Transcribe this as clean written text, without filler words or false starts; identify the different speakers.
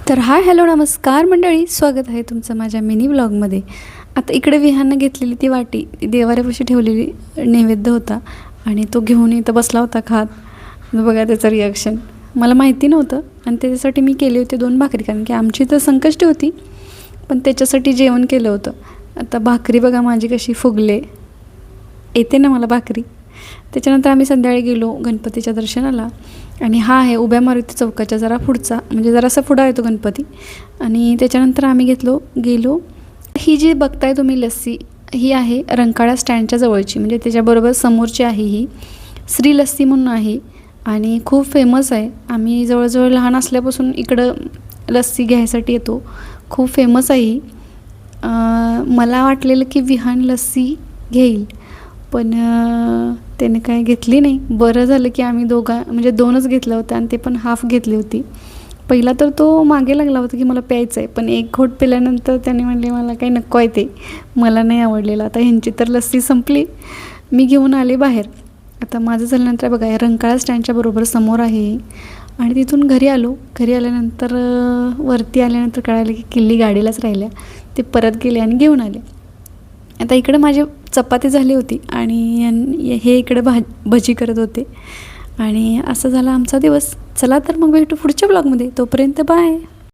Speaker 1: तर hi hello नमस्कार मंडळी, स्वागत आहे तुमचं माझ्या मिनी व्लॉगमध्ये. आता इकडे विहाननं घेतलेली ती वाटी देवाऱ्यापाशी ठेवलेली नैवेद्य होता आणि तो घेऊन इथं बसला होता खात. बघा त्याचं रिॲक्शन. मला माहिती नव्हतं आणि त्याच्यासाठी मी केले होते 2 भाकरी, कारण की आमची तर संकष्टी होती, पण त्याच्यासाठी जेवण केलं होतं. आता भाकरी बघा माझी कशी फुगले, येते ना मला भाकरी. त्याच्यानंतर आम्ही संध्याकाळी गेलो गणपतीच्या दर्शनाला आणि हा आहे उभ्या मारुती चौकाच्या जरा पुढचा, म्हणजे जरासा पुढं आहे तो गणपती. आणि त्याच्यानंतर आम्ही गेलो. ही जी बघताय तुम्ही लस्सी, ही आहे रंकाळा स्टँडच्या जवळची, म्हणजे त्याच्याबरोबर समोरची आहे ही श्री लस्सी म्हणून आहे आणि खूप फेमस आहे. आम्ही जवळजवळ लहान असल्यापासून इकडं लस्सी घ्यायसाठी येतो. खूप फेमस आहे ही. मला वाटलेलं की विहान लस्सी घेईल, पण त्याने काय घेतली नाही. बरं झालं की आम्ही म्हणजे 2च घेतलं होतं आणि ते पण हाफ घेतली होती. पहिला तर तो मागे लागला होता की मला प्यायचं आहे, पण एक घोट पिल्यानंतर त्याने म्हणले मला काही नको आहे, ते मला नाही आवडलेलं. आता ह्यांची तर लस्सी संपली, मी घेऊन आले बाहेर. आता माझं झाल्यानंतर बघा या रंकाळा स्टँडच्या बरोबर समोर आहे आणि तिथून घरी आलो. घरी आल्यानंतर वरती आल्यानंतर कळालं की किल्ली गाडीलाच राहिल्या. ते परत गेले आणि घेऊन आले. आता इकडे माझी चपाती झाली होती आणि हे इकडे भजी करत होते आणि असं झाला आमचा दिवस. चला तर मग भेटू पुढच्या ब्लॉगमध्ये. तोपर्यंत बाय.